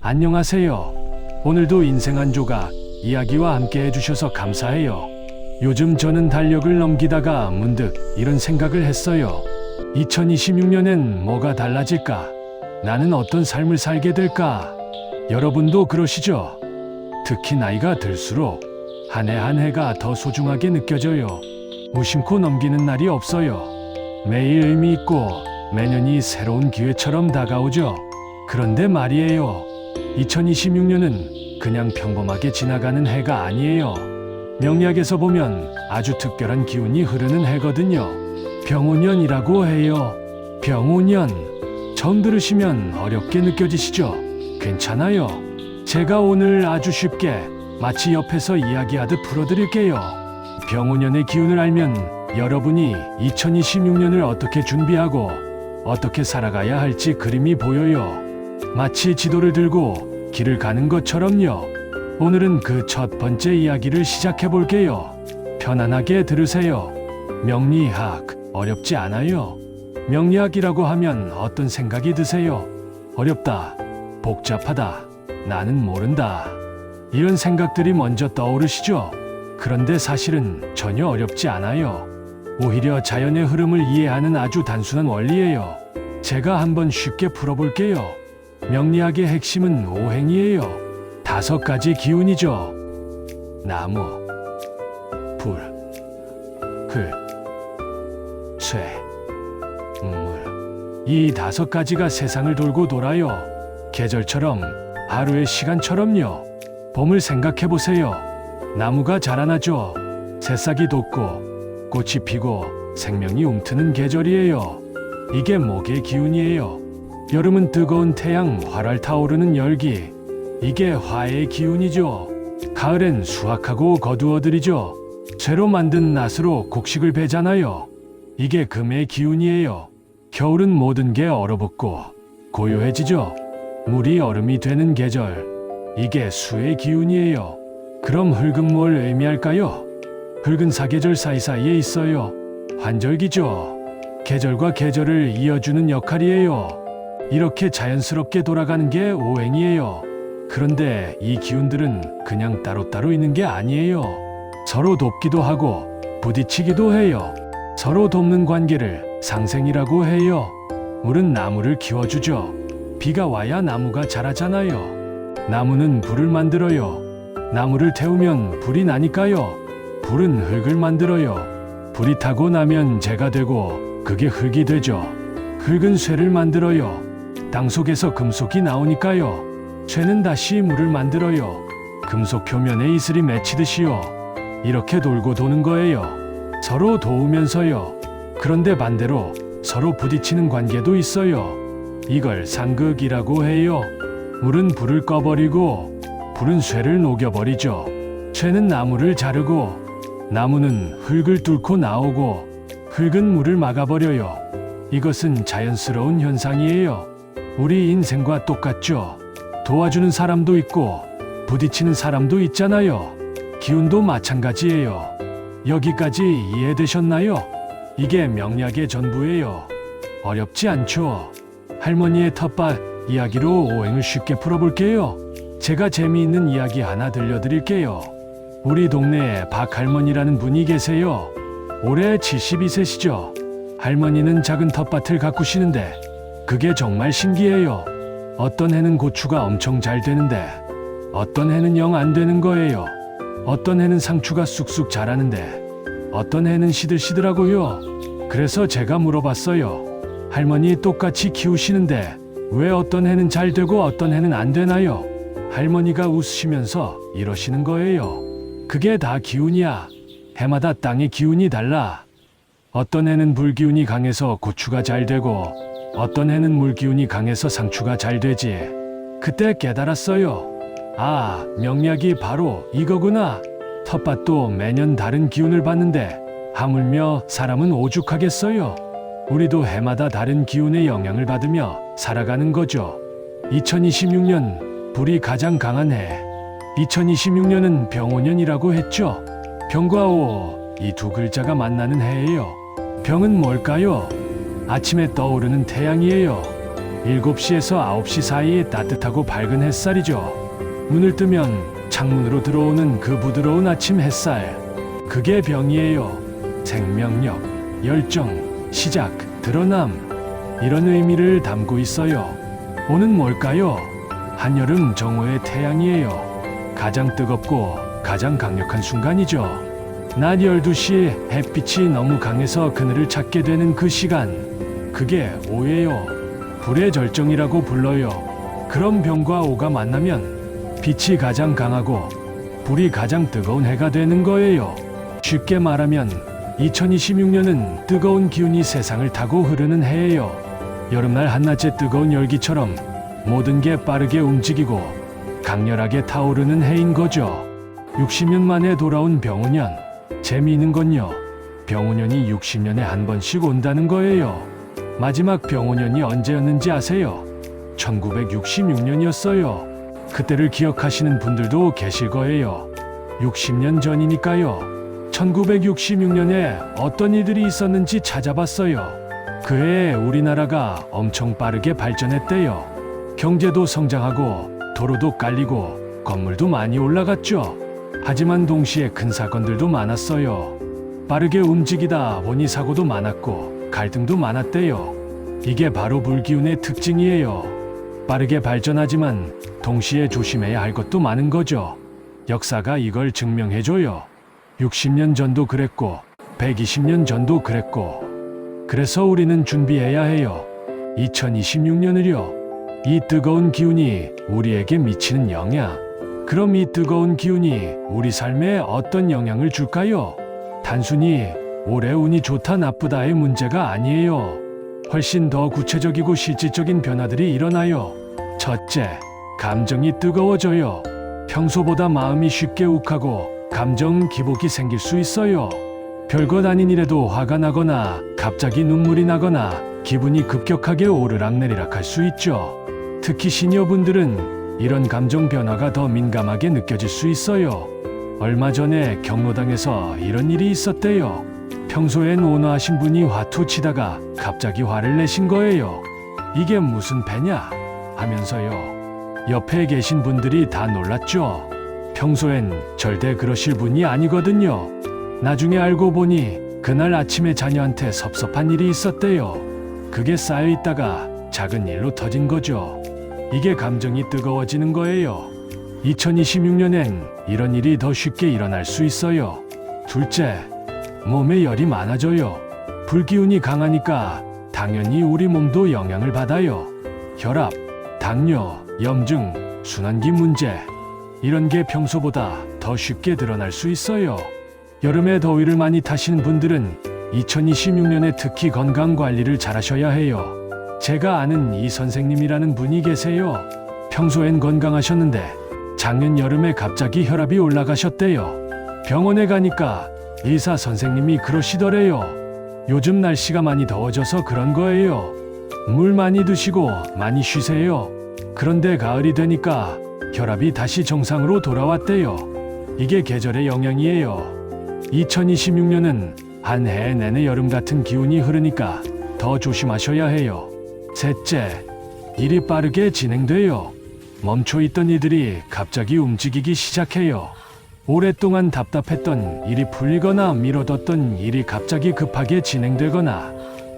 안녕하세요. 오늘도 인생 한 조각 이야기와 함께 해주셔서 감사해요. 요즘 저는 달력을 넘기다가 문득 이런 생각을 했어요. 2026년엔 뭐가 달라질까? 나는 어떤 삶을 살게 될까? 여러분도 그러시죠? 특히 나이가 들수록 한 해 한 해가 더 소중하게 느껴져요. 무심코 넘기는 날이 없어요. 매일 의미 있고 매년이 새로운 기회처럼 다가오죠. 그런데 말이에요. 2026년은 그냥 평범하게 지나가는 해가 아니에요. 명리학에서 보면 아주 특별한 기운이 흐르는 해거든요. 병오년이라고 해요. 병오년. 처음 들으시면 어렵게 느껴지시죠? 괜찮아요. 제가 오늘 아주 쉽게 마치 옆에서 이야기하듯 풀어드릴게요. 병오년의 기운을 알면 여러분이 2026년을 어떻게 준비하고 어떻게 살아가야 할지 그림이 보여요. 마치 지도를 들고 길을 가는 것처럼요. 오늘은 그 첫 번째 이야기를 시작해 볼게요. 편안하게 들으세요. 명리학 어렵지 않아요. 명리학이라고 하면 어떤 생각이 드세요? 어렵다, 복잡하다, 나는 모른다. 이런 생각들이 먼저 떠오르시죠? 그런데 사실은 전혀 어렵지 않아요. 오히려 자연의 흐름을 이해하는 아주 단순한 원리예요. 제가 한번 쉽게 풀어볼게요. 명리학의 핵심은 오행이에요. 5가지 기운이죠. 나무, 불, 흙, 쇠, 물. 이 5가지가 세상을 돌고 돌아요. 계절처럼, 하루의 시간처럼요. 봄을 생각해 보세요. 나무가 자라나죠. 새싹이 돋고 꽃이 피고 생명이 움트는 계절이에요. 이게 목의 기운이에요. 여름은 뜨거운 태양, 활활 타오르는 열기. 이게 화의 기운이죠. 가을엔 수확하고 거두어들이죠. 쇠로 만든 낫으로 곡식을 베잖아요. 이게 금의 기운이에요. 겨울은 모든 게 얼어붙고 고요해지죠. 물이 얼음이 되는 계절. 이게 수의 기운이에요. 그럼 흙은 뭘 의미할까요? 흙은 사계절 사이사이에 있어요. 환절기죠. 계절과 계절을 이어주는 역할이에요. 이렇게 자연스럽게 돌아가는 게 오행이에요. 그런데 이 기운들은 그냥 따로따로 있는 게 아니에요. 서로 돕기도 하고 부딪히기도 해요. 서로 돕는 관계를 상생이라고 해요. 물은 나무를 키워주죠. 비가 와야 나무가 자라잖아요. 나무는 불을 만들어요. 나무를 태우면 불이 나니까요. 불은 흙을 만들어요. 불이 타고 나면 재가 되고 그게 흙이 되죠. 흙은 쇠를 만들어요. 땅 속에서 금속이 나오니까요. 쇠는 다시 물을 만들어요. 금속 표면에 이슬이 맺히듯이요. 이렇게 돌고 도는 거예요. 서로 도우면서요. 그런데 반대로 서로 부딪히는 관계도 있어요. 이걸 상극이라고 해요. 물은 불을 꺼버리고 불은 쇠를 녹여버리죠. 쇠는 나무를 자르고 나무는 흙을 뚫고 나오고 흙은 물을 막아버려요. 이것은 자연스러운 현상이에요. 우리 인생과 똑같죠. 도와주는 사람도 있고 부딪히는 사람도 있잖아요. 기운도 마찬가지예요. 여기까지 이해되셨나요? 이게 명리학의 전부예요. 어렵지 않죠? 할머니의 텃밭 이야기로 오행을 쉽게 풀어볼게요. 제가 재미있는 이야기 하나 들려드릴게요. 우리 동네에 박할머니라는 분이 계세요. 올해 72세시죠. 할머니는 작은 텃밭을 가꾸시는데 그게 정말 신기해요. 어떤 해는 고추가 엄청 잘 되는데 어떤 해는 영 안 되는 거예요. 어떤 해는 상추가 쑥쑥 자라는데 어떤 해는 시들시들하고요. 그래서 제가 물어봤어요. 할머니 똑같이 키우시는데 왜 어떤 해는 잘 되고 어떤 해는 안 되나요? 할머니가 웃으시면서 이러시는 거예요. 그게 다 기운이야. 해마다 땅의 기운이 달라. 어떤 해는 불 기운이 강해서 고추가 잘 되고 어떤 해는 물 기운이 강해서 상추가 잘 되지. 그때 깨달았어요. 아, 명리학이 바로 이거구나. 텃밭도 매년 다른 기운을 받는데 하물며 사람은 오죽하겠어요. 우리도 해마다 다른 기운의 영향을 받으며 살아가는 거죠. 2026년 불이 가장 강한 해. 2026년은 병오년이라고 했죠. 병과 오, 이 두 글자가 만나는 해예요. 병은 뭘까요? 아침에 떠오르는 태양이에요. 7시에서 9시 사이에 따뜻하고 밝은 햇살이죠. 눈을 뜨면 창문으로 들어오는 그 부드러운 아침 햇살. 그게 병이에요. 생명력, 열정, 시작, 드러남. 이런 의미를 담고 있어요. 오는 뭘까요? 한여름 정오의 태양이에요. 가장 뜨겁고 가장 강력한 순간이죠. 낮 12시 햇빛이 너무 강해서 그늘을 찾게 되는 그 시간. 그게 오예요. 불의 절정이라고 불러요. 그럼 병과 오가 만나면 빛이 가장 강하고 불이 가장 뜨거운 해가 되는 거예요. 쉽게 말하면 2026년은 뜨거운 기운이 세상을 타고 흐르는 해예요. 여름날 한낮의 뜨거운 열기처럼 모든 게 빠르게 움직이고 강렬하게 타오르는 해인 거죠. 60년 만에 돌아온 병오년. 재미있는 건요, 병오년이 60년에 한 번씩 온다는 거예요. 마지막 병오년이 언제였는지 아세요? 1966년이었어요. 그때를 기억하시는 분들도 계실 거예요. 60년 전이니까요. 1966년에 어떤 일들이 있었는지 찾아봤어요. 그 해에 우리나라가 엄청 빠르게 발전했대요. 경제도 성장하고 도로도 깔리고 건물도 많이 올라갔죠. 하지만 동시에 큰 사건들도 많았어요. 빠르게 움직이다 보니 사고도 많았고 갈등도 많았대요. 이게 바로 불기운의 특징이에요. 빠르게 발전하지만 동시에 조심해야 할 것도 많은 거죠. 역사가 이걸 증명해줘요. 60년 전도 그랬고 120년 전도 그랬고. 그래서 우리는 준비해야 해요. 2026년을요. 이 뜨거운 기운이 우리에게 미치는 영향. 그럼 이 뜨거운 기운이 우리 삶에 어떤 영향을 줄까요? 단순히 올해 운이 좋다 나쁘다의 문제가 아니에요. 훨씬 더 구체적이고 실질적인 변화들이 일어나요. 첫째, 감정이 뜨거워져요. 평소보다 마음이 쉽게 욱하고 감정 기복이 생길 수 있어요. 별것 아닌 일에도 화가 나거나 갑자기 눈물이 나거나 기분이 급격하게 오르락내리락 할 수 있죠. 특히 시니어분들은 이런 감정 변화가 더 민감하게 느껴질 수 있어요. 얼마 전에 경로당에서 이런 일이 있었대요. 평소엔 온화하신 분이 화투 치다가 갑자기 화를 내신 거예요. 이게 무슨 패냐? 하면서요. 옆에 계신 분들이 다 놀랐죠. 평소엔 절대 그러실 분이 아니거든요. 나중에 알고 보니 그날 아침에 자녀한테 섭섭한 일이 있었대요. 그게 쌓여 있다가 작은 일로 터진 거죠. 이게 감정이 뜨거워지는 거예요. 2026년엔 이런 일이 더 쉽게 일어날 수 있어요. 둘째, 몸에 열이 많아져요. 불기운이 강하니까 당연히 우리 몸도 영향을 받아요. 혈압, 당뇨, 염증, 순환기 문제. 이런 게 평소보다 더 쉽게 드러날 수 있어요. 여름에 더위를 많이 타시는 분들은 2026년에 특히 건강 관리를 잘 하셔야 해요. 제가 아는 이 선생님이라는 분이 계세요. 평소엔 건강하셨는데 작년 여름에 갑자기 혈압이 올라가셨대요. 병원에 가니까 의사 선생님이 그러시더래요. 요즘 날씨가 많이 더워져서 그런 거예요. 물 많이 드시고 많이 쉬세요. 그런데 가을이 되니까 혈압이 다시 정상으로 돌아왔대요. 이게 계절의 영향이에요. 2026년은 한 해 내내 여름 같은 기운이 흐르니까 더 조심하셔야 해요. 셋째, 일이 빠르게 진행돼요. 멈춰있던 이들이 갑자기 움직이기 시작해요. 오랫동안 답답했던 일이 풀리거나 미뤄뒀던 일이 갑자기 급하게 진행되거나.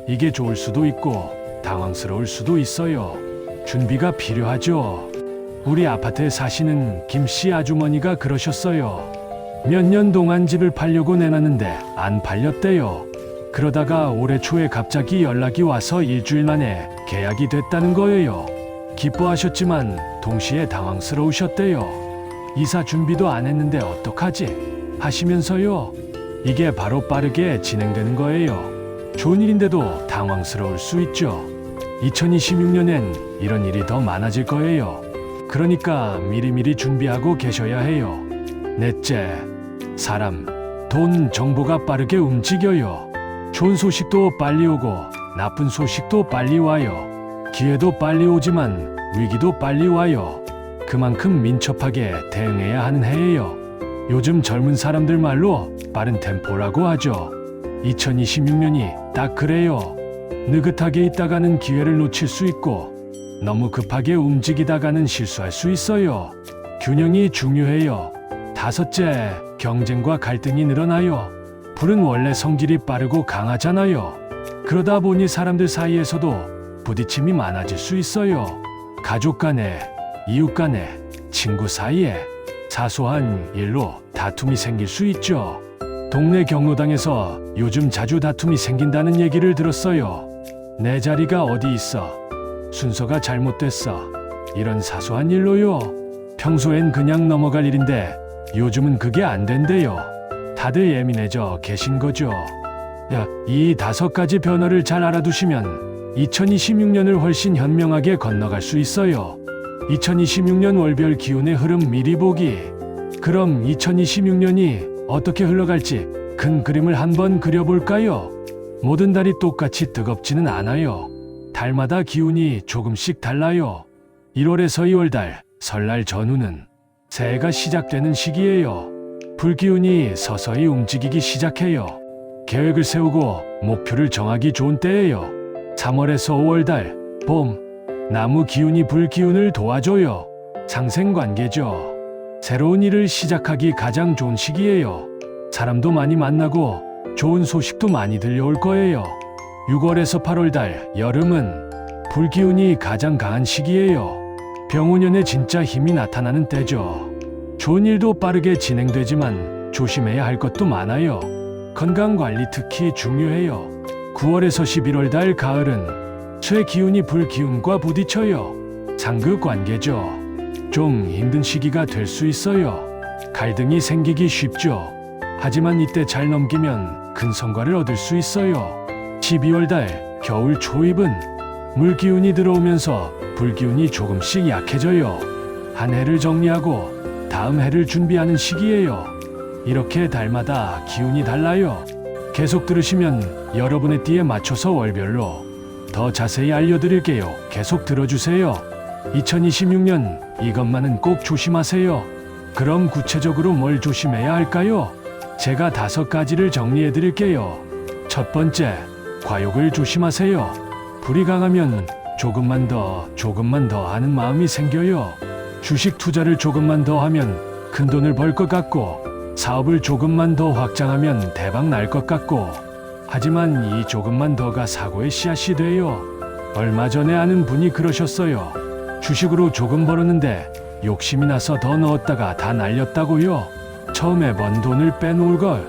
이게 좋을 수도 있고 당황스러울 수도 있어요. 준비가 필요하죠. 우리 아파트에 사시는 김씨 아주머니가 그러셨어요. 몇 년 동안 집을 팔려고 내놨는데 안 팔렸대요. 그러다가 올해 초에 갑자기 연락이 와서 일주일 만에 계약이 됐다는 거예요. 기뻐하셨지만 동시에 당황스러우셨대요. 이사 준비도 안 했는데 어떡하지? 하시면서요. 이게 바로 빠르게 진행되는 거예요. 좋은 일인데도 당황스러울 수 있죠. 2026년엔 이런 일이 더 많아질 거예요. 그러니까 미리미리 준비하고 계셔야 해요. 넷째, 사람, 돈, 정보가 빠르게 움직여요. 좋은 소식도 빨리 오고 나쁜 소식도 빨리 와요. 기회도 빨리 오지만 위기도 빨리 와요. 그만큼 민첩하게 대응해야 하는 해예요. 요즘 젊은 사람들 말로 빠른 템포라고 하죠. 2026년이 딱 그래요. 느긋하게 있다가는 기회를 놓칠 수 있고 너무 급하게 움직이다가는 실수할 수 있어요. 균형이 중요해요. 다섯째, 경쟁과 갈등이 늘어나요. 불은 원래 성질이 빠르고 강하잖아요. 그러다 보니 사람들 사이에서도 부딪힘이 많아질 수 있어요. 가족 간에, 이웃 간에, 친구 사이에 사소한 일로 다툼이 생길 수 있죠. 동네 경로당에서 요즘 자주 다툼이 생긴다는 얘기를 들었어요. 내 자리가 어디 있어? 순서가 잘못됐어. 이런 사소한 일로요. 평소엔 그냥 넘어갈 일인데 요즘은 그게 안 된대요. 다들 예민해져 계신 거죠. 이 5가지 변화를 잘 알아두시면 2026년을 훨씬 현명하게 건너갈 수 있어요. 2026년 월별 기운의 흐름 미리 보기. 그럼 2026년이 어떻게 흘러갈지 큰 그림을 한번 그려볼까요? 모든 달이 똑같이 뜨겁지는 않아요. 달마다 기운이 조금씩 달라요. 1월에서 2월달, 설날 전후는 새해가 시작되는 시기예요. 불기운이 서서히 움직이기 시작해요. 계획을 세우고 목표를 정하기 좋은 때예요. 3월에서 5월달, 봄, 나무 기운이 불 기운을 도와줘요. 상생관계죠. 새로운 일을 시작하기 가장 좋은 시기예요. 사람도 많이 만나고 좋은 소식도 많이 들려올 거예요. 6월에서 8월달, 여름은 불 기운이 가장 강한 시기예요. 병원연에 진짜 힘이 나타나는 때죠. 좋은 일도 빠르게 진행되지만 조심해야 할 것도 많아요. 건강관리 특히 중요해요. 9월에서 11월달, 가을은 쇠 기운이 불 기운과 부딪혀요. 상급 관계죠. 좀 힘든 시기가 될 수 있어요. 갈등이 생기기 쉽죠. 하지만 이때 잘 넘기면 큰 성과를 얻을 수 있어요. 12월달, 겨울 초입은 물 기운이 들어오면서 불 기운이 조금씩 약해져요. 한 해를 정리하고 다음 해를 준비하는 시기예요. 이렇게 달마다 기운이 달라요. 계속 들으시면 여러분의 띠에 맞춰서 월별로 더 자세히 알려드릴게요. 계속 들어주세요. 2026년 이것만은 꼭 조심하세요. 그럼 구체적으로 뭘 조심해야 할까요? 제가 5가지를 정리해 드릴게요. 첫 번째, 과욕을 조심하세요. 불이 강하면 조금만 더 하는 마음이 생겨요. 주식 투자를 조금만 더 하면 큰 돈을 벌 것 같고, 사업을 조금만 더 확장하면 대박 날 것 같고, 하지만 이 조금만 더가 사고의 씨앗이 돼요. 얼마 전에 아는 분이 그러셨어요. 주식으로 조금 벌었는데 욕심이 나서 더 넣었다가 다 날렸다고요. 처음에 번 돈을 빼놓을 걸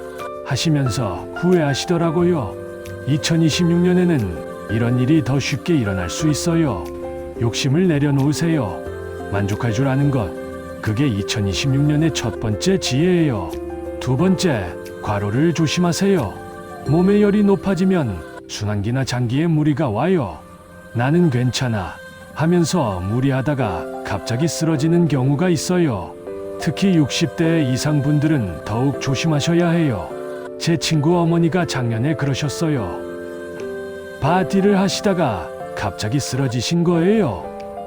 하시면서 후회하시더라고요. 2026년에는 이런 일이 더 쉽게 일어날 수 있어요. 욕심을 내려놓으세요. 만족할 줄 아는 것, 그게 2026년의 첫 번째 지혜예요. 두 번째, 과로를 조심하세요. 몸의 열이 높아지면 순환기나 장기에 무리가 와요. 나는 괜찮아 하면서 무리하다가 갑자기 쓰러지는 경우가 있어요. 특히 60대 이상 분들은 더욱 조심하셔야 해요. 제 친구 어머니가 작년에 그러셨어요. 바디를 하시다가 갑자기 쓰러지신 거예요.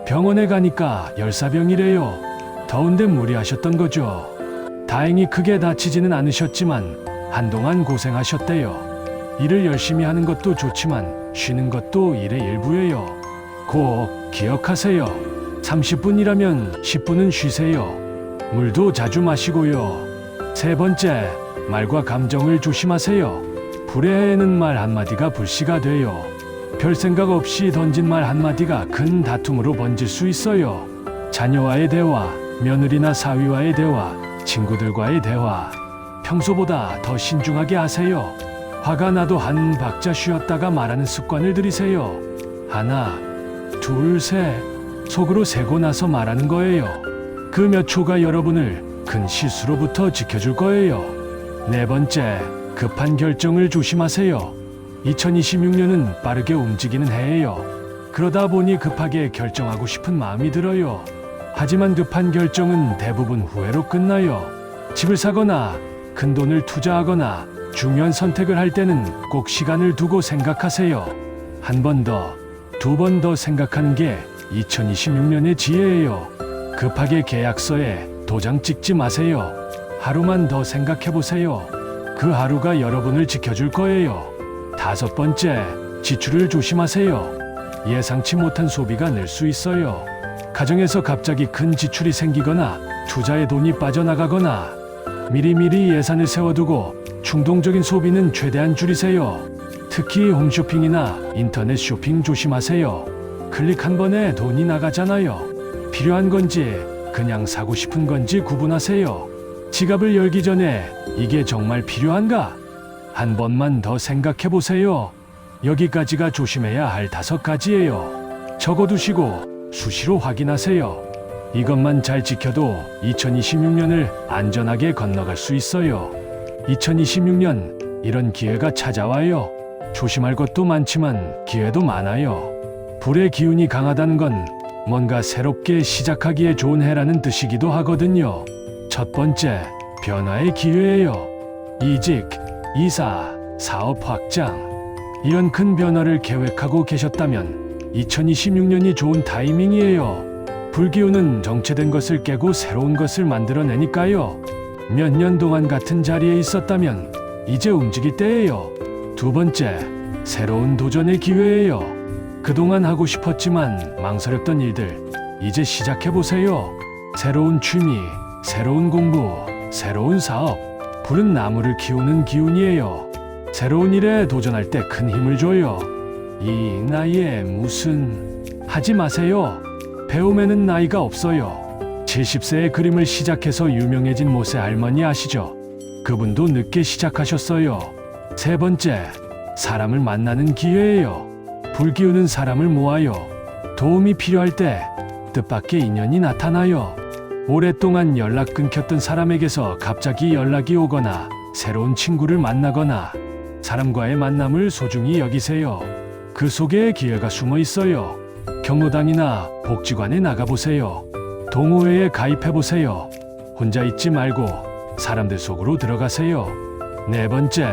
병원에 가니까 열사병이래요. 더운데 무리하셨던 거죠. 다행히 크게 다치지는 않으셨지만 한동안 고생하셨대요. 일을 열심히 하는 것도 좋지만 쉬는 것도 일의 일부예요. 꼭 기억하세요. 30분 일하면 10분은 쉬세요. 물도 자주 마시고요. 세 번째, 말과 감정을 조심하세요. 불의 해에는 말 한마디가 불씨가 돼요. 별 생각 없이 던진 말 한마디가 큰 다툼으로 번질 수 있어요. 자녀와의 대화, 며느리나 사위와의 대화, 친구들과의 대화, 평소보다 더 신중하게 하세요. 화가 나도 한 박자 쉬었다가 말하는 습관을 들이세요. 하나, 둘, 셋, 속으로 세고 나서 말하는 거예요. 그 몇 초가 여러분을 큰 실수로부터 지켜줄 거예요. 네 번째, 급한 결정을 조심하세요. 2026년은 빠르게 움직이는 해예요. 그러다 보니 급하게 결정하고 싶은 마음이 들어요. 하지만 급한 결정은 대부분 후회로 끝나요. 집을 사거나 큰 돈을 투자하거나 중요한 선택을 할 때는 꼭 시간을 두고 생각하세요. 한 번 더, 두 번 더 생각하는 게 2026년의 지혜예요. 급하게 계약서에 도장 찍지 마세요. 하루만 더 생각해 보세요. 그 하루가 여러분을 지켜줄 거예요. 다섯 번째, 지출을 조심하세요. 예상치 못한 소비가 늘 수 있어요. 가정에서 갑자기 큰 지출이 생기거나 투자에 돈이 빠져나가거나 미리미리 예산을 세워두고 충동적인 소비는 최대한 줄이세요. 특히 홈쇼핑이나 인터넷 쇼핑 조심하세요. 클릭 한 번에 돈이 나가잖아요. 필요한 건지 그냥 사고 싶은 건지 구분하세요. 지갑을 열기 전에 이게 정말 필요한가? 한 번만 더 생각해 보세요. 여기까지가 조심해야 할 5가지예요. 적어두시고 수시로 확인하세요. 이것만 잘 지켜도 2026년을 안전하게 건너갈 수 있어요. 2026년 이런 기회가 찾아와요. 조심할 것도 많지만 기회도 많아요. 불의 기운이 강하다는 건 뭔가 새롭게 시작하기에 좋은 해라는 뜻이기도 하거든요. 첫 번째, 변화의 기회예요. 이직, 이사, 사업 확장. 이런 큰 변화를 계획하고 계셨다면 2026년이 좋은 타이밍이에요. 불기운은 정체된 것을 깨고 새로운 것을 만들어내니까요. 몇 년 동안 같은 자리에 있었다면 이제 움직일 때예요. 두 번째, 새로운 도전의 기회예요. 그동안 하고 싶었지만 망설였던 일들, 이제 시작해보세요. 새로운 취미, 새로운 공부, 새로운 사업, 불은 나무를 키우는 기운이에요. 새로운 일에 도전할 때 큰 힘을 줘요. 이 나이에 무슨... 하지 마세요. 배움에는 나이가 없어요. 70세에 그림을 시작해서 유명해진 모세 할머니 아시죠? 그분도 늦게 시작하셨어요. 세 번째, 사람을 만나는 기회예요. 불기운은 사람을 모아요. 도움이 필요할 때 뜻밖의 인연이 나타나요. 오랫동안 연락 끊겼던 사람에게서 갑자기 연락이 오거나 새로운 친구를 만나거나 사람과의 만남을 소중히 여기세요. 그 속에 기회가 숨어 있어요. 경로당이나 복지관에 나가보세요. 동호회에 가입해보세요. 혼자 있지 말고 사람들 속으로 들어가세요. 네 번째,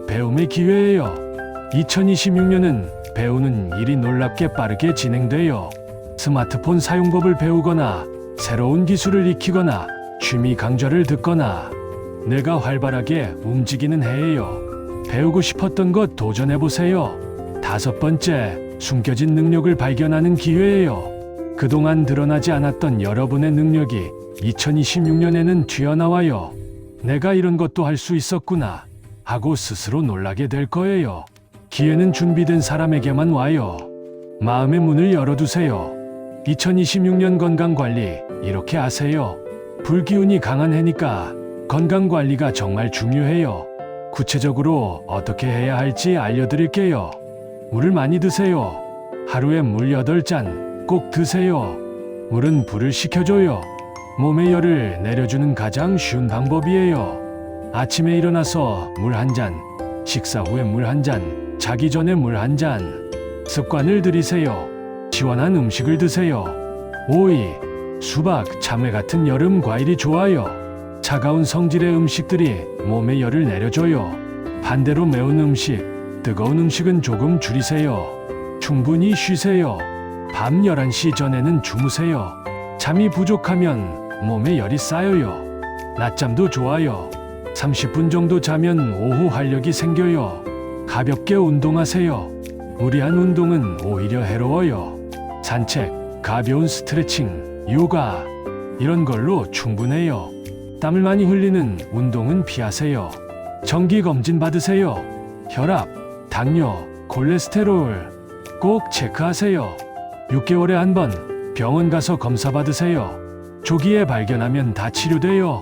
배움의 기회예요. 2026년은 배우는 일이 놀랍게 빠르게 진행돼요. 스마트폰 사용법을 배우거나 새로운 기술을 익히거나 취미 강좌를 듣거나 뇌가 활발하게 움직이는 해예요. 배우고 싶었던 것 도전해보세요. 다섯 번째, 숨겨진 능력을 발견하는 기회예요. 그동안 드러나지 않았던 여러분의 능력이 2026년에는 튀어나와요. 내가 이런 것도 할 수 있었구나 하고 스스로 놀라게 될 거예요. 기회는 준비된 사람에게만 와요. 마음의 문을 열어두세요. 2026년 건강관리 이렇게 하세요. 불기운이 강한 해니까 건강관리가 정말 중요해요. 구체적으로 어떻게 해야 할지 알려드릴게요. 물을 많이 드세요. 하루에 물 8잔 꼭 드세요. 물은 불을 식혀줘요. 몸의 열을 내려주는 가장 쉬운 방법이에요. 아침에 일어나서 물 1잔, 식사 후에 물 1잔, 자기 전에 물 1잔. 습관을 들이세요. 시원한 음식을 드세요. 오이, 수박, 참외 같은 여름 과일이 좋아요. 차가운 성질의 음식들이 몸에 열을 내려줘요. 반대로 매운 음식, 뜨거운 음식은 조금 줄이세요. 충분히 쉬세요. 밤 11시 전에는 주무세요. 잠이 부족하면 몸에 열이 쌓여요. 낮잠도 좋아요. 30분 정도 자면 오후 활력이 생겨요. 가볍게 운동하세요. 무리한 운동은 오히려 해로워요. 산책, 가벼운 스트레칭, 요가 이런 걸로 충분해요. 땀을 많이 흘리는 운동은 피하세요. 정기검진 받으세요. 혈압, 당뇨, 콜레스테롤 꼭 체크하세요. 6개월에 한 번 병원 가서 검사 받으세요. 조기에 발견하면 다 치료돼요.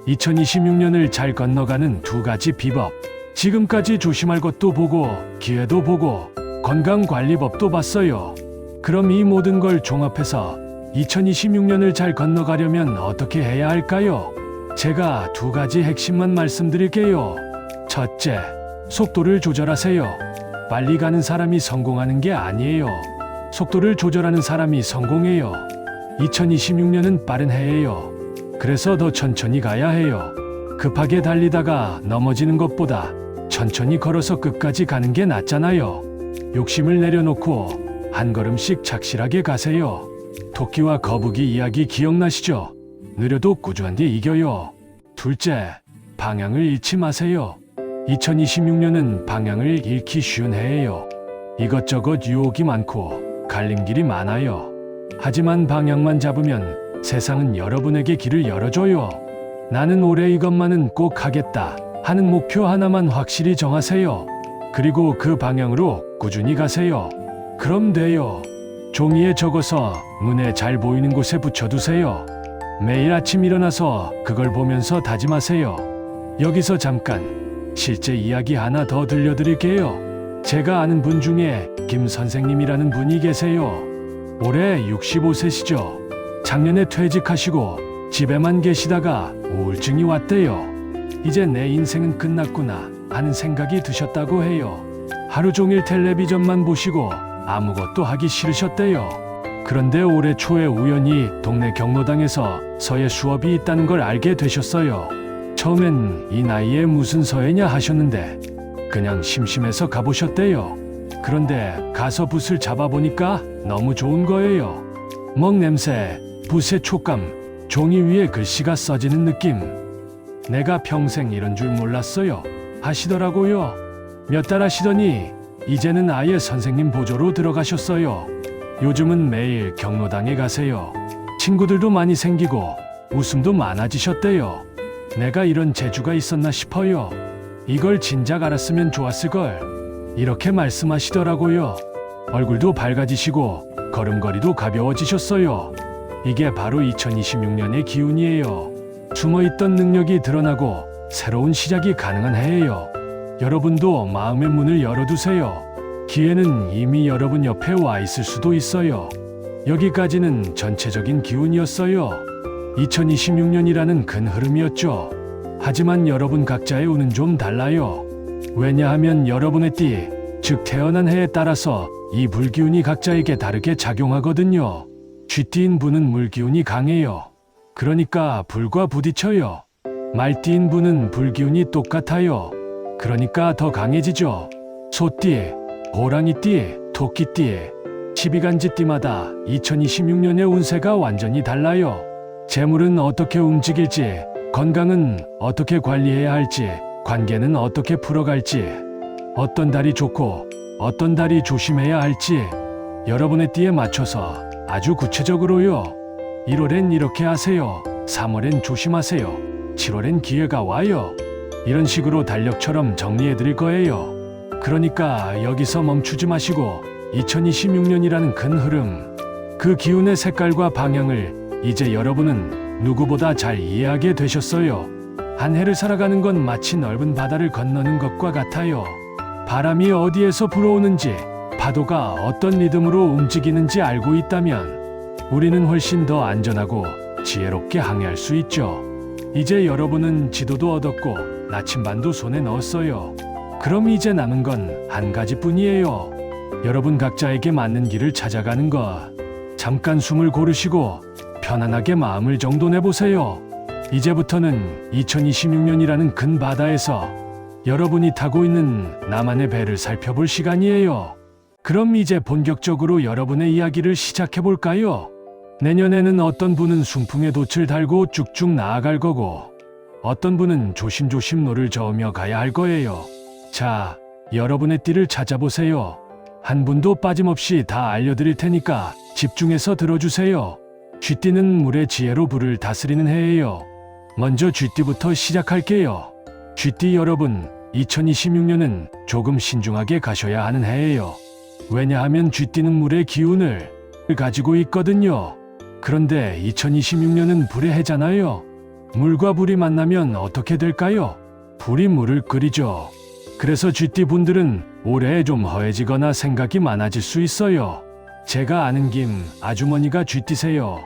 2026년을 잘 건너가는 2가지 비법. 지금까지 조심할 것도 보고 기회도 보고 건강관리법도 봤어요. 그럼 이 모든 걸 종합해서 2026년을 잘 건너가려면 어떻게 해야 할까요? 제가 2가지 핵심만 말씀드릴게요. 첫째, 속도를 조절하세요. 빨리 가는 사람이 성공하는 게 아니에요. 속도를 조절하는 사람이 성공해요. 2026년은 빠른 해예요. 그래서 더 천천히 가야 해요. 급하게 달리다가 넘어지는 것보다 천천히 걸어서 끝까지 가는 게 낫잖아요. 욕심을 내려놓고 한 걸음씩 착실하게 가세요. 토끼와 거북이 이야기 기억나시죠? 느려도 꾸준한 게 이겨요. 둘째, 방향을 잃지 마세요. 2026년은 방향을 잃기 쉬운 해예요. 이것저것 유혹이 많고 갈림길이 많아요. 하지만 방향만 잡으면 세상은 여러분에게 길을 열어줘요. 나는 올해 이것만은 꼭 하겠다 하는 목표 하나만 확실히 정하세요. 그리고 그 방향으로 꾸준히 가세요. 그럼 돼요. 종이에 적어서 눈에 잘 보이는 곳에 붙여두세요. 매일 아침 일어나서 그걸 보면서 다짐하세요. 여기서 잠깐 실제 이야기 하나 더 들려드릴게요. 제가 아는 분 중에 김 선생님이라는 분이 계세요. 올해 65세시죠. 작년에 퇴직하시고 집에만 계시다가 우울증이 왔대요. 이제 내 인생은 끝났구나 하는 생각이 드셨다고 해요. 하루 종일 텔레비전만 보시고 아무것도 하기 싫으셨대요. 그런데 올해 초에 우연히 동네 경로당에서 서예 수업이 있다는 걸 알게 되셨어요. 처음엔 이 나이에 무슨 서예냐 하셨는데 그냥 심심해서 가보셨대요. 그런데 가서 붓을 잡아보니까 너무 좋은 거예요. 먹 냄새, 붓의 촉감, 종이 위에 글씨가 써지는 느낌. 내가 평생 이런 줄 몰랐어요 하시더라고요. 몇 달 하시더니 이제는 아예 선생님 보조로 들어가셨어요. 요즘은 매일 경로당에 가세요. 친구들도 많이 생기고 웃음도 많아지셨대요. 내가 이런 재주가 있었나 싶어요. 이걸 진작 알았으면 좋았을걸. 이렇게 말씀하시더라고요. 얼굴도 밝아지시고 걸음걸이도 가벼워지셨어요. 이게 바로 2026년의 기운이에요. 숨어있던 능력이 드러나고 새로운 시작이 가능한 해예요. 여러분도 마음의 문을 열어두세요. 기회는 이미 여러분 옆에 와 있을 수도 있어요. 여기까지는 전체적인 기운이었어요. 2026년이라는 큰 흐름이었죠. 하지만 여러분 각자의 운은 좀 달라요. 왜냐하면 여러분의 띠, 즉 태어난 해에 따라서 이 불기운이 각자에게 다르게 작용하거든요. 쥐띠인 분은 물기운이 강해요. 그러니까 불과 부딪혀요. 말띠인 분은 불기운이 똑같아요. 그러니까 더 강해지죠. 소띠, 호랑이띠, 토끼띠, 12간지띠마다 2026년의 운세가 완전히 달라요. 재물은 어떻게 움직일지, 건강은 어떻게 관리해야 할지, 관계는 어떻게 풀어갈지, 어떤 달이 좋고 어떤 달이 조심해야 할지 여러분의 띠에 맞춰서 아주 구체적으로요. 1월엔 이렇게 하세요. 3월엔 조심하세요. 7월엔 기회가 와요. 이런 식으로 달력처럼 정리해 드릴 거예요. 그러니까 여기서 멈추지 마시고 2026년이라는 큰 흐름, 그 기운의 색깔과 방향을 이제 여러분은 누구보다 잘 이해하게 되셨어요. 한 해를 살아가는 건 마치 넓은 바다를 건너는 것과 같아요. 바람이 어디에서 불어오는지, 파도가 어떤 리듬으로 움직이는지 알고 있다면 우리는 훨씬 더 안전하고 지혜롭게 항해할 수 있죠. 이제 여러분은 지도도 얻었고 나침반도 손에 넣었어요. 그럼 이제 남은 건 한 가지뿐이에요. 여러분 각자에게 맞는 길을 찾아가는 것. 잠깐 숨을 고르시고 편안하게 마음을 정돈해보세요. 이제부터는 2026년이라는 큰 바다에서 여러분이 타고 있는 나만의 배를 살펴볼 시간이에요. 그럼 이제 본격적으로 여러분의 이야기를 시작해볼까요? 내년에는 어떤 분은 순풍에 돛을 달고 쭉쭉 나아갈 거고 어떤 분은 조심조심 노를 저으며 가야 할 거예요. 자, 여러분의 띠를 찾아보세요. 한 분도 빠짐없이 다 알려드릴 테니까 집중해서 들어주세요. 쥐띠는 물의 지혜로 불을 다스리는 해예요. 먼저 쥐띠부터 시작할게요. 쥐띠 여러분, 2026년은 조금 신중하게 가셔야 하는 해예요. 왜냐하면 쥐띠는 물의 기운을 가지고 있거든요. 그런데 2026년은 불의 해잖아요. 물과 불이 만나면 어떻게 될까요? 불이 물을 끓이죠. 그래서 쥐띠 분들은 올해 좀 허해지거나 생각이 많아질 수 있어요. 제가 아는 김 아주머니가 쥐띠세요.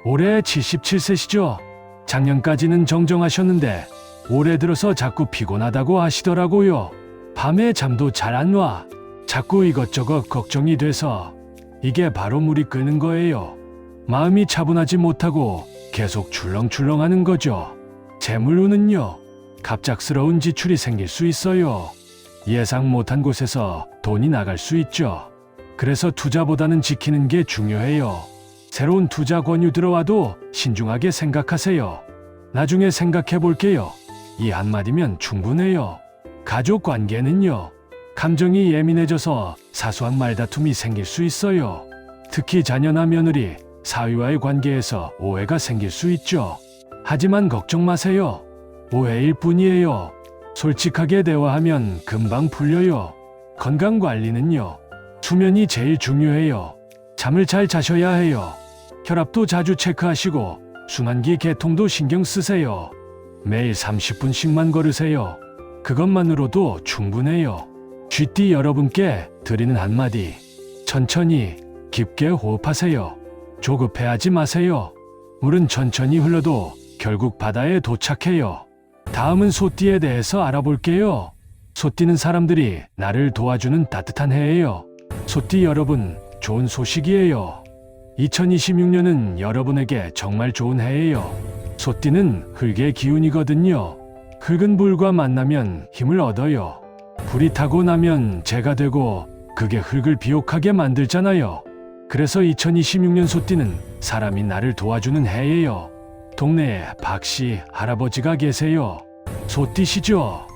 올해 77세시죠? 작년까지는 정정하셨는데 올해 들어서 자꾸 피곤하다고 하시더라고요. 밤에 잠도 잘 안 와. 자꾸 이것저것 걱정이 돼서 이게 바로 물이 끓는 거예요. 마음이 차분하지 못하고 계속 출렁출렁하는 거죠. 재물운은요, 갑작스러운 지출이 생길 수 있어요. 예상 못한 곳에서 돈이 나갈 수 있죠. 그래서 투자보다는 지키는 게 중요해요. 새로운 투자 권유 들어와도 신중하게 생각하세요. 나중에 생각해 볼게요. 이 한마디면 충분해요. 가족 관계는요, 감정이 예민해져서 사소한 말다툼이 생길 수 있어요. 특히 자녀나 며느리, 사위와의 관계에서 오해가 생길 수 있죠. 하지만 걱정 마세요. 오해일 뿐이에요. 솔직하게 대화하면 금방 풀려요. 건강 관리는요. 수면이 제일 중요해요. 잠을 잘 자셔야 해요. 혈압도 자주 체크하시고 순환기 개통도 신경 쓰세요. 매일 30분씩만 걸으세요. 그것만으로도 충분해요. 쥐띠 여러분께 드리는 한마디. 천천히 깊게 호흡하세요. 조급해하지 마세요. 물은 천천히 흘러도 결국 바다에 도착해요. 다음은 소띠에 대해서 알아볼게요. 소띠는 사람들이 나를 도와주는 따뜻한 해예요. 소띠 여러분, 좋은 소식이에요. 2026년은 여러분에게 정말 좋은 해예요. 소띠는 흙의 기운이거든요. 흙은 불과 만나면 힘을 얻어요. 불이 타고 나면 재가 되고 그게 흙을 비옥하게 만들잖아요. 그래서 2026년 소띠는 사람이 나를 도와주는 해예요. 동네에 박씨, 할아버지가 계세요. 소띠시죠?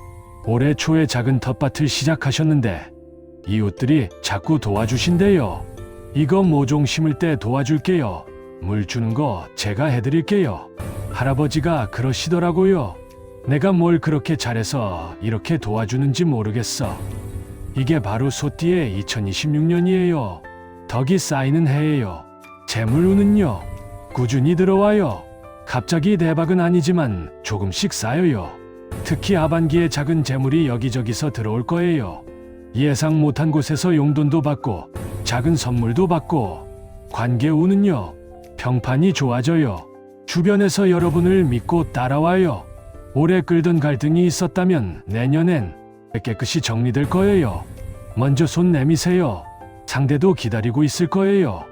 올해 초에 작은 텃밭을 시작하셨는데 이웃들이 자꾸 도와주신대요. 이거 모종 심을 때 도와줄게요. 물 주는 거 제가 해드릴게요. 할아버지가 그러시더라고요. 내가 뭘 그렇게 잘해서 이렇게 도와주는지 모르겠어. 이게 바로 소띠의 2026년이에요. 덕이 쌓이는 해예요. 재물운은요. 꾸준히 들어와요. 갑자기 대박은 아니지만 조금씩 쌓여요. 특히 하반기에 작은 재물이 여기저기서 들어올 거예요. 예상 못한 곳에서 용돈도 받고 작은 선물도 받고 관계운은요. 평판이 좋아져요. 주변에서 여러분을 믿고 따라와요. 오래 끌던 갈등이 있었다면 내년엔 깨끗이 정리될 거예요. 먼저 손 내미세요. 상대도 기다리고 있을 거예요.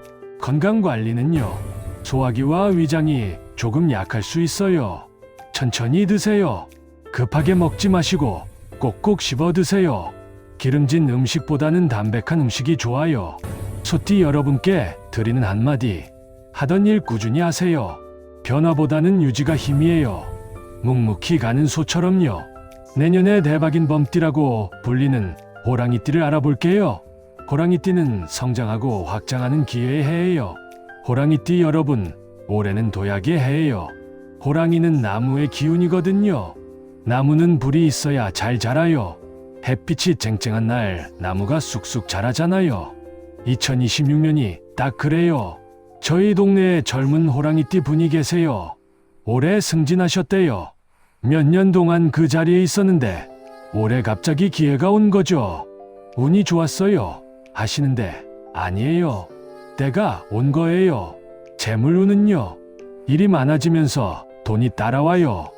건강관리는요. 소화기와 위장이 조금 약할 수 있어요. 천천히 드세요. 급하게 먹지 마시고 꼭꼭 씹어 드세요. 기름진 음식보다는 담백한 음식이 좋아요. 소띠 여러분께 드리는 한마디. 하던 일 꾸준히 하세요. 변화보다는 유지가 힘이에요. 묵묵히 가는 소처럼요. 내년에 대박인 범띠라고 불리는 호랑이띠를 알아볼게요. 호랑이띠는 성장하고 확장하는 기회의 해예요. 호랑이띠 여러분, 올해는 도약의 해예요. 호랑이는 나무의 기운이거든요. 나무는 불이 있어야 잘 자라요. 햇빛이 쨍쨍한 날 나무가 쑥쑥 자라잖아요. 2026년이 딱 그래요. 저희 동네에 젊은 호랑이띠 분이 계세요. 올해 승진하셨대요. 몇 년 동안 그 자리에 있었는데 올해 갑자기 기회가 온 거죠. 운이 좋았어요. 하시는데 아니에요. 때가 온 거예요. 재물운은요. 일이 많아지면서 돈이 따라와요.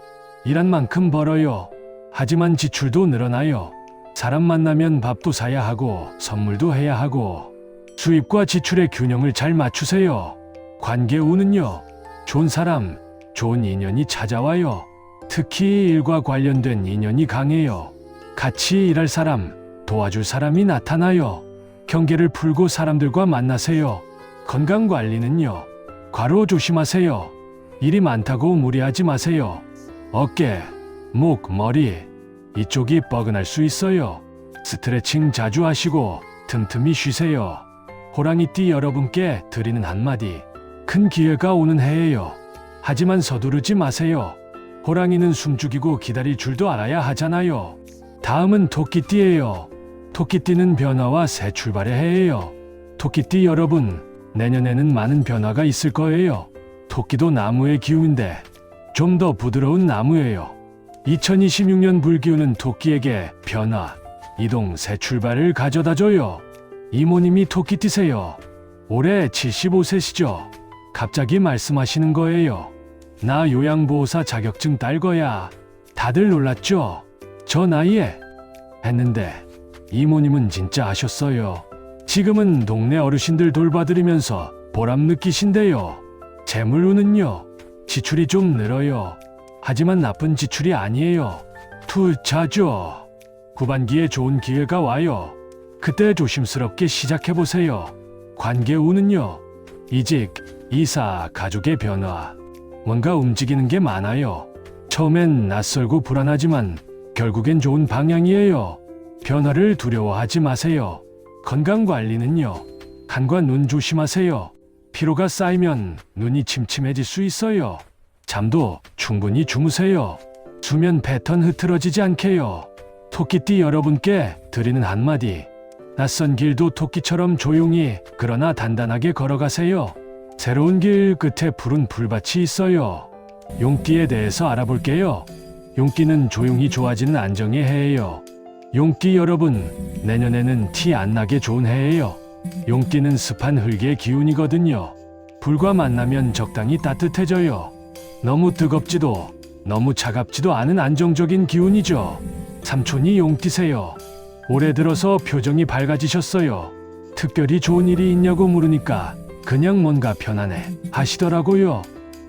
일한 만큼 벌어요. 하지만 지출도 늘어나요. 사람 만나면 밥도 사야 하고 선물도 해야 하고 수입과 지출의 균형을 잘 맞추세요. 관계운은요. 좋은 사람, 좋은 인연이 찾아와요. 특히 일과 관련된 인연이 강해요. 같이 일할 사람, 도와줄 사람이 나타나요. 경계를 풀고 사람들과 만나세요. 건강관리는요. 과로 조심하세요. 일이 많다고 무리하지 마세요. 어깨, 목, 머리 이쪽이 뻐근할 수 있어요. 스트레칭 자주 하시고 틈틈이 쉬세요. 호랑이띠 여러분께 드리는 한마디. 큰 기회가 오는 해예요. 하지만 서두르지 마세요. 호랑이는 숨죽이고 기다릴 줄도 알아야 하잖아요. 다음은 토끼띠예요. 토끼띠는 변화와 새 출발의 해예요. 토끼띠 여러분, 내년에는 많은 변화가 있을 거예요. 토끼도 나무의 기운인데 좀 더 부드러운 나무예요. 2026년 불기운은 토끼에게 변화, 이동, 새 출발을 가져다줘요. 이모님이 토끼띠세요. 올해 75세시죠? 갑자기 말씀하시는 거예요. 나 요양보호사 자격증 딸 거야. 다들 놀랐죠? 저 나이에? 했는데 이모님은 진짜 아셨어요. 지금은 동네 어르신들 돌봐드리면서 보람 느끼신대요. 재물운은요. 지출이 좀 늘어요. 하지만 나쁜 지출이 아니에요. 투자죠. 후반기에 좋은 기회가 와요. 그때 조심스럽게 시작해보세요. 관계운은요. 이직, 이사, 가족의 변화. 뭔가 움직이는 게 많아요. 처음엔 낯설고 불안하지만 결국엔 좋은 방향이에요. 변화를 두려워하지 마세요. 건강관리는요. 간과 눈 조심하세요. 피로가 쌓이면 눈이 침침해질 수 있어요. 잠도 충분히 주무세요. 수면 패턴 흐트러지지 않게요. 토끼띠 여러분께 드리는 한마디. 낯선 길도 토끼처럼 조용히 그러나 단단하게 걸어가세요. 새로운 길 끝에 푸른 풀밭이 있어요. 용띠에 대해서 알아볼게요. 용띠는 조용히 좋아지는 안정의 해예요. 용띠 여러분, 내년에는 티 안 나게 좋은 해예요. 용띠는 습한 흙의 기운이거든요. 불과 만나면 적당히 따뜻해져요. 너무 뜨겁지도 너무 차갑지도 않은 안정적인 기운이죠. 삼촌이 용띠세요. 올해 들어서 표정이 밝아지셨어요. 특별히 좋은 일이 있냐고 물으니까 그냥 뭔가 편안해 하시더라고요.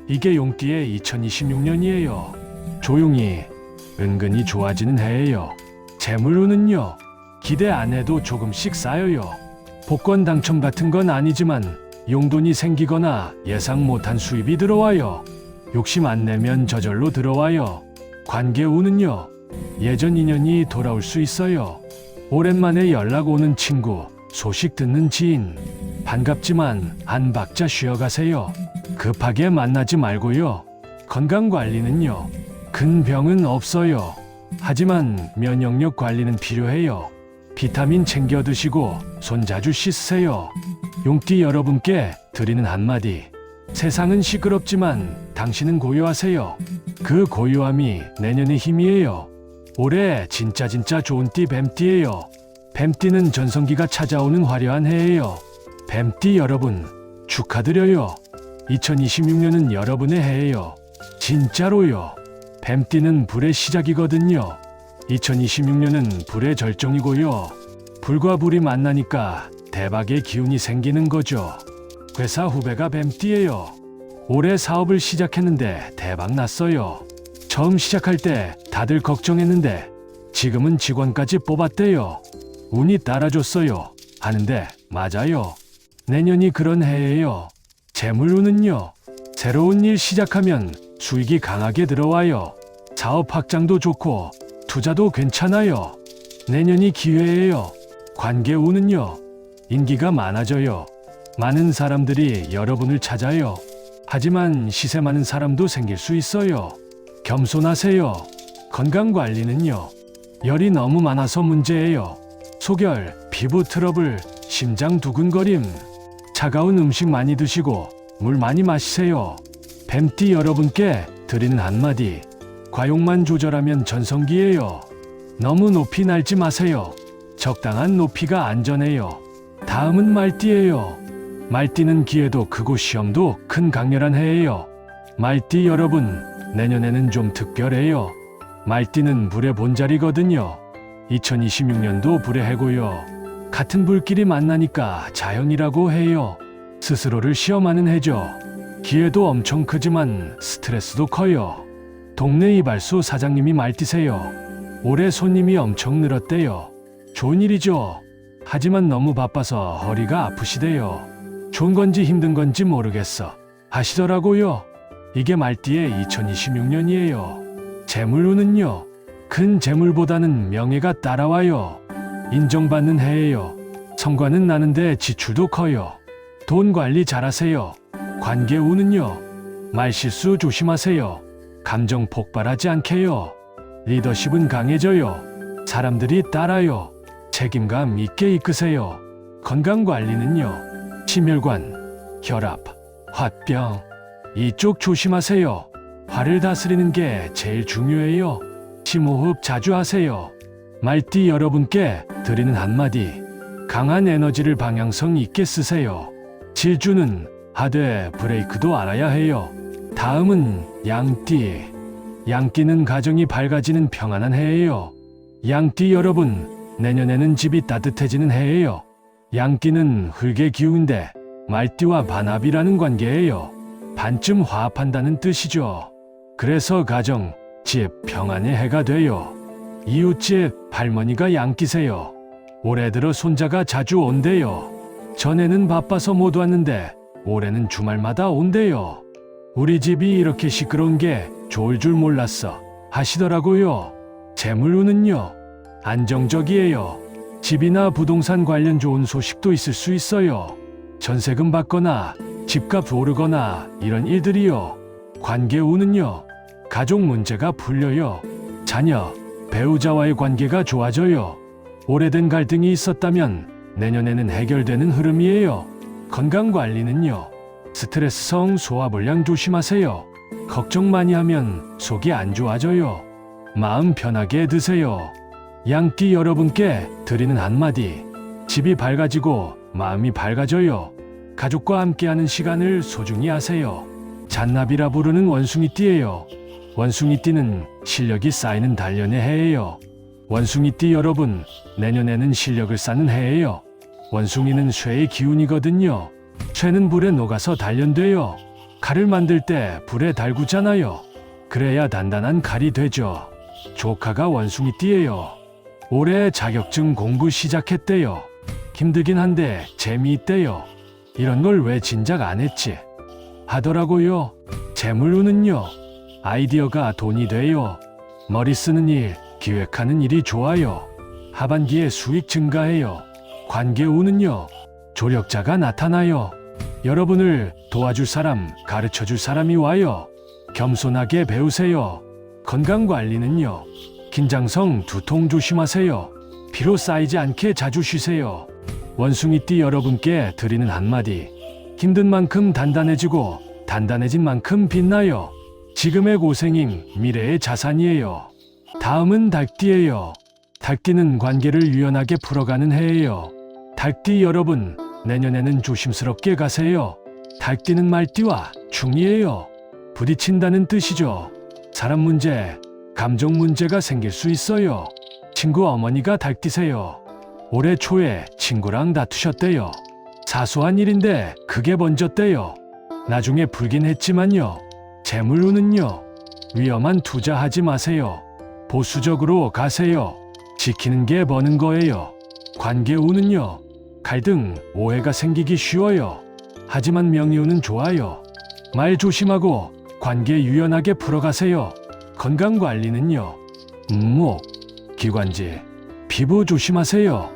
이게 용띠의 2026년이에요. 조용히 은근히 좋아지는 해예요. 재물운은요, 기대 안 해도 조금씩 쌓여요. 복권 당첨 같은 건 아니지만 용돈이 생기거나 예상 못한 수입이 들어와요. 욕심 안 내면 저절로 들어와요. 관계운은요, 예전 인연이 돌아올 수 있어요. 오랜만에 연락 오는 친구, 소식 듣는 지인, 반갑지만 한 박자 쉬어가세요. 급하게 만나지 말고요. 건강관리는요, 큰 병은 없어요. 하지만 면역력 관리는 필요해요. 비타민 챙겨 드시고 손 자주 씻으세요. 용띠 여러분께 드리는 한마디. 세상은 시끄럽지만 당신은 고요하세요. 그 고요함이 내년의 힘이에요. 올해 진짜 좋은 띠 뱀띠예요. 뱀띠는 전성기가 찾아오는 화려한 해예요. 뱀띠 여러분, 축하드려요. 2026년은 여러분의 해예요. 진짜로요. 뱀띠는 불의 시작이거든요. 2026년은 불의 절정이고요. 불과 불이 만나니까 대박의 기운이 생기는 거죠. 회사 후배가 뱀띠예요. 올해 사업을 시작했는데 대박 났어요. 처음 시작할 때 다들 걱정했는데 지금은 직원까지 뽑았대요. 운이 따라줬어요. 하는데 맞아요. 내년이 그런 해예요. 재물운은요, 새로운 일 시작하면 수익이 강하게 들어와요. 사업 확장도 좋고 투자도 괜찮아요. 내년이 기회예요. 관계운은요, 인기가 많아져요. 많은 사람들이 여러분을 찾아요. 하지만 시세 많은 사람도 생길 수 있어요. 겸손하세요. 건강관리는요, 열이 너무 많아서 문제예요. 소결, 피부 트러블, 심장 두근거림. 차가운 음식 많이 드시고 물 많이 마시세요. 뱀띠 여러분께 드리는 한마디. 과용만 조절하면 전성기예요. 너무 높이 날지 마세요. 적당한 높이가 안전해요. 다음은 말띠예요. 말띠는 기회도 크고 시험도 큰 강렬한 해예요. 말띠 여러분, 내년에는 좀 특별해요. 말띠는 불의 본자리거든요. 2026년도 불의 해고요. 같은 불끼리 만나니까 자연이라고 해요. 스스로를 시험하는 해죠. 기회도 엄청 크지만 스트레스도 커요. 동네 이발소 사장님이 말띠세요. 올해 손님이 엄청 늘었대요. 좋은 일이죠. 하지만 너무 바빠서 허리가 아프시대요. 좋은 건지 힘든 건지 모르겠어 하시더라고요. 이게 말띠의 2026년이에요. 재물운은요, 큰 재물보다는 명예가 따라와요. 인정받는 해예요. 성과는 나는데 지출도 커요. 돈 관리 잘하세요. 관계운은요, 말실수 조심하세요. 감정 폭발하지 않게요. 리더십은 강해져요. 사람들이 따라요. 책임감 있게 이끄세요. 건강관리는요, 심혈관, 혈압, 화병 이쪽 조심하세요. 화를 다스리는 게 제일 중요해요. 심호흡 자주 하세요. 말띠 여러분께 드리는 한마디. 강한 에너지를 방향성 있게 쓰세요. 질주는 하되 브레이크도 알아야 해요. 다음은 양띠. 양띠는 가정이 밝아지는 평안한 해예요. 양띠 여러분, 내년에는 집이 따뜻해지는 해예요. 양띠는 흙의 기운인데 말띠와 반합이라는 관계예요. 반쯤 화합한다는 뜻이죠. 그래서 가정, 집, 평안의 해가 돼요. 이웃집, 할머니가 양띠세요. 올해 들어 손자가 자주 온대요. 전에는 바빠서 못 왔는데 올해는 주말마다 온대요. 우리 집이 이렇게 시끄러운 게 좋을 줄 몰랐어 하시더라고요. 재물운은요, 안정적이에요. 집이나 부동산 관련 좋은 소식도 있을 수 있어요. 전세금 받거나 집값 오르거나 이런 일들이요. 관계 운은요. 가족 문제가 풀려요. 자녀, 배우자와의 관계가 좋아져요. 오래된 갈등이 있었다면 내년에는 해결되는 흐름이에요. 건강관리는요. 스트레스성 소화불량 조심하세요. 걱정 많이 하면 속이 안 좋아져요. 마음 편하게 드세요. 양띠 여러분께 드리는 한마디. 집이 밝아지고 마음이 밝아져요. 가족과 함께하는 시간을 소중히 하세요. 잔나비라 부르는 원숭이띠예요. 원숭이띠는 실력이 쌓이는 단련의 해예요. 원숭이띠 여러분, 내년에는 실력을 쌓는 해예요. 원숭이는 쇠의 기운이거든요. 쇠는 불에 녹아서 단련돼요. 칼을 만들 때 불에 달구잖아요. 그래야 단단한 칼이 되죠. 조카가 원숭이띠예요. 올해 자격증 공부 시작했대요. 힘들긴 한데 재미있대요. 이런 걸 왜 진작 안 했지? 하더라고요. 재물운은요. 아이디어가 돈이 돼요. 머리 쓰는 일, 기획하는 일이 좋아요. 하반기에 수익 증가해요. 관계운은요. 조력자가 나타나요. 여러분을 도와줄 사람, 가르쳐줄 사람이 와요. 겸손하게 배우세요. 건강관리는요. 긴장성 두통 조심하세요. 피로 쌓이지 않게 자주 쉬세요. 원숭이띠 여러분께 드리는 한마디. 힘든 만큼 단단해지고 단단해진 만큼 빛나요. 지금의 고생임 미래의 자산이에요. 다음은 닭띠예요. 닭띠는 관계를 유연하게 풀어가는 해예요. 닭띠 여러분, 내년에는 조심스럽게 가세요. 닭띠는 말띠와 충이에요. 부딪힌다는 뜻이죠. 사람 문제, 감정 문제가 생길 수 있어요. 친구 어머니가 닭띠세요. 올해 초에 친구랑 다투셨대요. 사소한 일인데 크게 번졌대요. 나중에 풀긴 했지만요. 재물운은요. 위험한 투자하지 마세요. 보수적으로 가세요. 지키는 게 버는 거예요. 관계운은요. 갈등, 오해가 생기기 쉬워요. 하지만 명예운은 좋아요. 말 조심하고 관계 유연하게 풀어가세요. 건강관리는요. 목, 기관지, 피부 조심하세요.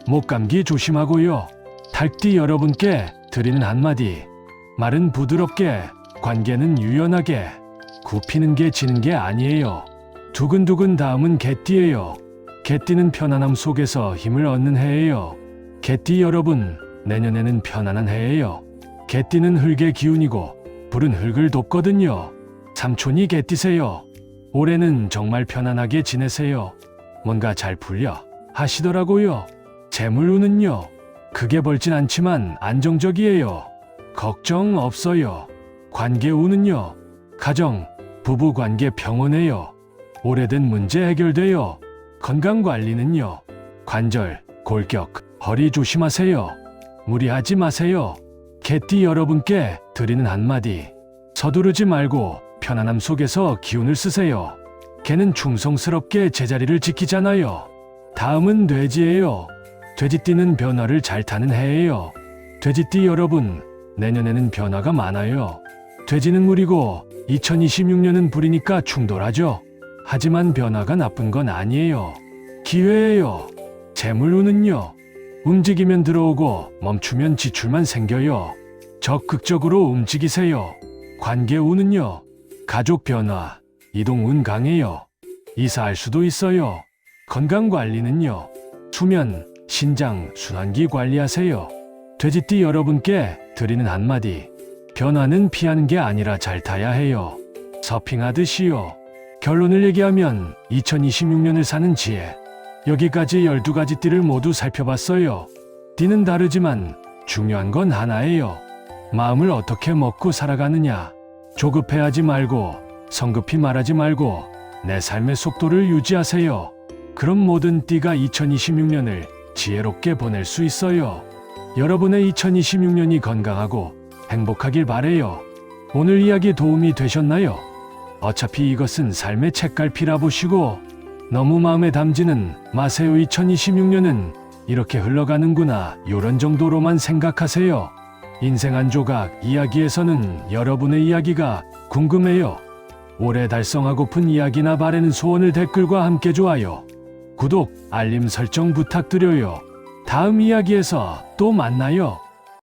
목감기 조심하고요. 닭띠 여러분께 드리는 한마디. 말은 부드럽게, 관계는 유연하게. 굽히는 게 지는 게 아니에요. 두근두근 다음은 개띠예요. 개띠는 편안함 속에서 힘을 얻는 해예요. 개띠 여러분, 내년에는 편안한 해예요. 개띠는 흙의 기운이고 불은 흙을 돕거든요. 삼촌이 개띠세요. 올해는 정말 편안하게 지내세요. 뭔가 잘 풀려 하시더라고요. 재물운은요. 크게 벌진 않지만 안정적이에요. 걱정 없어요. 관계운은요. 가정, 부부관계 평온해요. 오래된 문제 해결돼요. 건강관리는요. 관절, 골격, 허리 조심하세요. 무리하지 마세요. 개띠 여러분께 드리는 한마디. 서두르지 말고 편안함 속에서 기운을 쓰세요. 개는 충성스럽게 제자리를 지키잖아요. 다음은 돼지예요. 돼지띠는 변화를 잘 타는 해예요. 돼지띠 여러분, 내년에는 변화가 많아요. 돼지는 물이고 2026년은 불이니까 충돌하죠. 하지만 변화가 나쁜 건 아니에요. 기회예요. 재물운은요. 움직이면 들어오고 멈추면 지출만 생겨요. 적극적으로 움직이세요. 관계운은요. 가족 변화, 이동운 강해요. 이사할 수도 있어요. 건강관리는요. 수면, 신장, 순환기 관리하세요. 돼지띠 여러분께 드리는 한마디. 변화는 피하는 게 아니라 잘 타야 해요. 서핑하듯이요. 결론을 얘기하면 2026년을 사는 지혜. 여기까지 12가지 띠를 모두 살펴봤어요. 띠는 다르지만 중요한 건 하나예요. 마음을 어떻게 먹고 살아가느냐. 조급해하지 말고 성급히 말하지 말고 내 삶의 속도를 유지하세요. 그럼 모든 띠가 2026년을 지혜롭게 보낼 수 있어요. 여러분의 2026년이 건강하고 행복하길 바래요. 오늘 이야기 도움이 되셨나요? 어차피 이것은 삶의 책갈피라 보시고 너무 마음에 담지는 마세요. 2026년은 이렇게 흘러가는구나 요런 정도로만 생각하세요. 인생 한 조각 이야기에서는 여러분의 이야기가 궁금해요. 올해 달성하고픈 이야기나 바라는 소원을 댓글과 함께 좋아요, 구독, 알림 설정 부탁드려요. 다음 이야기에서 또 만나요.